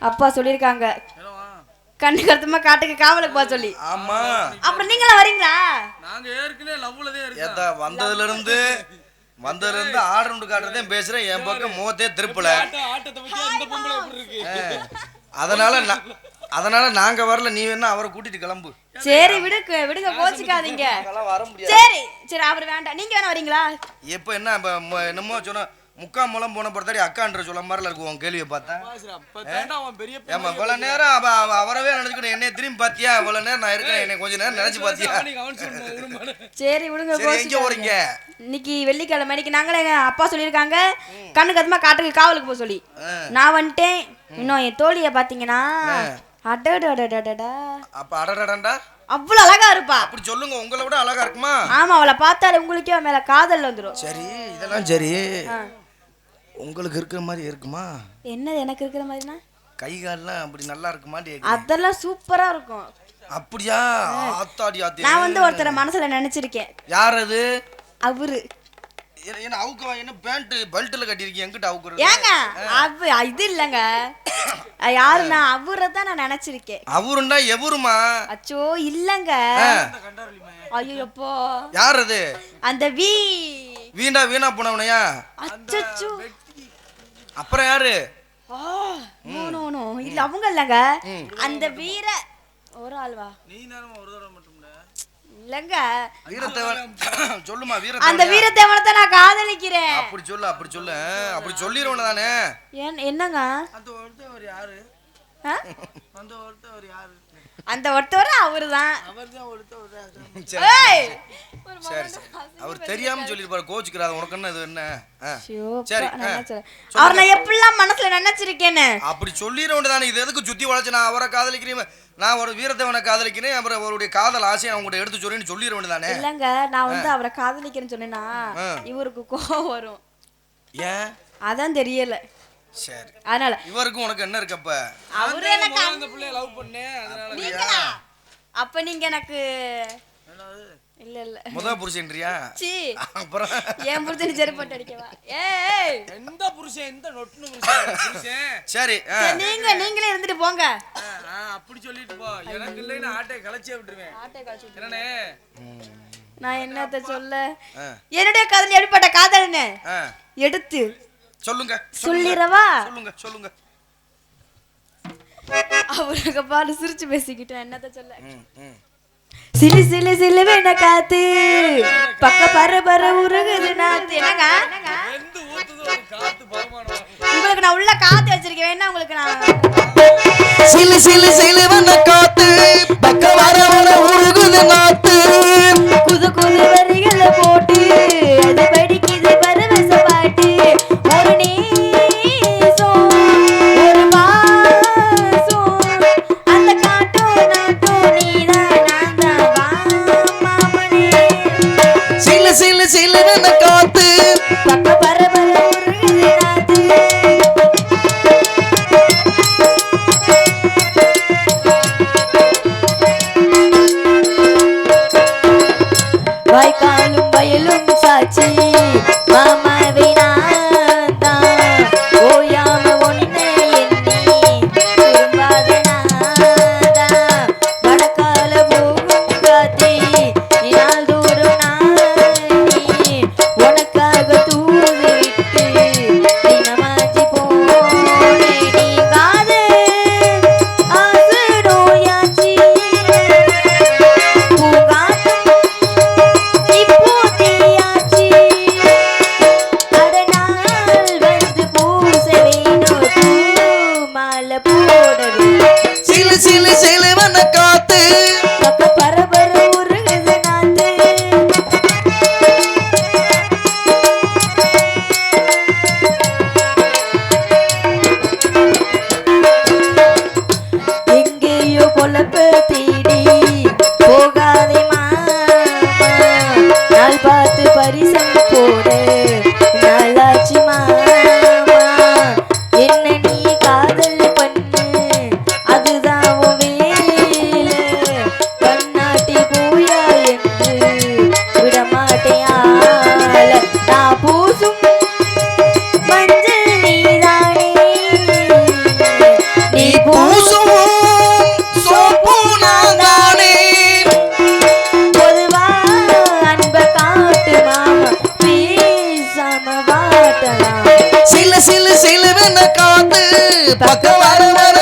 அப்பா சொல்லிருக்காங்க கண்ணு கருத்துமா காட்டுக்கு காவலுக்கு போக சொல்லி. ஆமா. அப்புறம் நீங்களா வரீங்களா? நாங்க ஏற்கனவே லவ்லதே இருக்கோம். வந்ததுல இருந்து ஆர்டர் உண்டு காட்டுறதே பேசுறேன். என் பக்கம் முகத்தே திருப்பல. ஆட்டத்தை பத்தி அந்த பொம்பளை எப்படி இருக்கு? அதனால நாங்க வரல. நீ வேணா அவரை கூட்டிட்டு கிளம்பு. சரி விடுங்க கோச்சிக்காதீங்க. வர முடியாது. சரி அவர் வேண்டாம். நீங்க வேணா வரீங்களா? எப்ப என்ன என்னமோ சொன்ன முக்கா மூலம் போன பொறுத்தாடி அக்கான்ற சொல்ல மாதிரில இருக்கு உன் கேள்வியை பார்த்தேன். ஏமா இவ்வளவு நேரம் அவரவே நினைச்சுக்கணும். என்னை திரும்பி பாத்தியா? இவ்வளவு நேரம் நான் இருக்கேன். என்னை கொஞ்ச நேரம் நினைச்சு பாத்தியா? சரி விடுங்க. எங்க போறீங்க? இன்னைக்கு வெள்ளிக்கிழமை. இன்னைக்கு நாங்களே அப்பா சொல்லியிருக்காங்க கண்ணு கத்துமா காட்டுக்கு காவலுக்கு போக சொல்லி. நான் வந்துட்டேன். இன்னும் என் தோழிய பாத்தீங்கன்னா அப்ப அடடடா அவ்வளவு அழகா இருப்பா. அப்படி சொல்லுங்க. உங்களை விட அழகா இருக்குமா? ஆமா, அவளை பார்த்தாலே உங்களுக்கே மேல காதல் வந்துடும். சரி இதெல்லாம் சரி. உங்களுக்கு இருக்கிற மாதிரி இருக்குமா? என்ன எனக்கு இருக்கிற மாதிரினா? கை கால்லாம் அப்படி நல்லா இருக்குமா? அதெல்லாம் சூப்பரா இருக்கும். அப்படியா? ஆத்தாடி ஆத்தி. நான் வந்து ஒருத்தரை மனசுல நினைச்சிருக்கேன். யார் அது? அவரு. என்ன அவுக்கு என்ன பேண்ட் பெல்ட்ல கட்டி இருக்கீங்க? எங்கிட்ட அவுக்குறது? ஏங்க இது இல்லங்க. யாருன்னா அவரை தான் நான் நினைச்சிருக்கேன். அவருண்டா எவருமா? அச்சோ இல்லங்க. ஐயோப்போ யார் அது? அந்த வீணா போனவனையா? அச்சச்சோ. அப்புறம் யாரு? நோ இல்ல அவங்க இல்லங்க. அந்த வீர ஒரு ஆள்வா. நீ நேரமா ஒரு தடவை மட்டும் இல்லங்க. வீரத்தேவன் சொல்லுமா? வீரத்தேவன். அந்த வீரத்தேவனை நான் காதலிக்கிறேன். அப்படி சொல்லு. அப்படி சொல்லிரவன தானே. என்னங்க? அந்த ஒருத்தவர் யாரு? அந்த ஒருத்தவர் அவர்தான். அவர் தெரியாம சொல்லிருப்பாரு. கோச்சுக்கிறாரு. உனக்கு என்ன இது? என்ன சரி அவர் நான் எப்படிலாம் மனசுல நினைச்சிருக்கேன்னு அப்படி சொல்லிரவன தானே. இது எதுக்கு சுத்தி வளைச்சு நான் அவரை காதலிக்கிறேன், நான் ஒரு வீரத்தேவனை காதலிக்கிறேன், அப்புறம் அவருடைய காதல் ஆசையை அவங்ககிட்ட எடுத்து சொல்றேன்னு சொல்லிட தானே. இல்லங்க நான் வந்து அவரை காதலிக்கிறேன்னு சொன்னேன்னா இவருக்கு கோவம் வரும். ஏன்? அதான் தெரியல. சரி அதனால இவருக்கு உனக்கு என்ன இருக்கு? அப்ப அவரு எனக்கு அந்த புள்ளைய லவ் பண்ணேன். அதனால நீங்களா? அப்ப நீங்க எனக்கு இல்ல முத புருஷன்றியா? சீ அப்புறம் ஏன் புருஷன் செருப்பட்டு அடிக்கவா? ஏய் எந்த புருஷன்? எந்த நொட்டுன புருஷன்? சரி நீங்களே இருந்துட்டு போங்க. அப்படி சொல்லிட்டு போ. எனக்கு இல்லைன்னு ஆட்டை கலச்சே விட்டுருவேன். என்னனே நான் என்னத்த சொல்ல? என்னுடைய காதல் எப்படிப்பட்ட காதல்னு எடுத்து சொல்லுங்க. சொல்லிரவா? சொல்லுங்க. அவருக்கு பாரு சிரிச்சு பேசிக்கிட்டேன். என்னத்த சொல்ல? சிலு சிலு சிலுவென காத்து பக்க பர உருகுது நாத்து. என்னங்க உங்களுக்கு நான் உள்ள காத்து வச்சிருக்கேன். வேணா உங்களுக்கு நான் சிலு சிலு சிலுவென காத்து பக்க பர உருகுது நாத்து. குது குது வரிகளை போட்டு அது படிக்குது பரவச பாட்டு. ஒரு நேசம் ஒரு பாசம் அந்த காட்டும் நாட்டும் நீதான் நான் தான் மாமனே. சிலு சிலு சிலுவென காத்து பக்க பரபர உருகுது நாத்து. வாய்க்காலும் வயலும் சாட்சி மாமாவை நான் தான் ஓயாம ஒன்னை எண்ணி திரும்பாத நாதான். வடக்கால போகும் காத்தி நாள் தூரம் நானி உனக்காக தூது விட்டு தினமாச்சி சிலு சிலுவென காத்து பக்கம் வர வர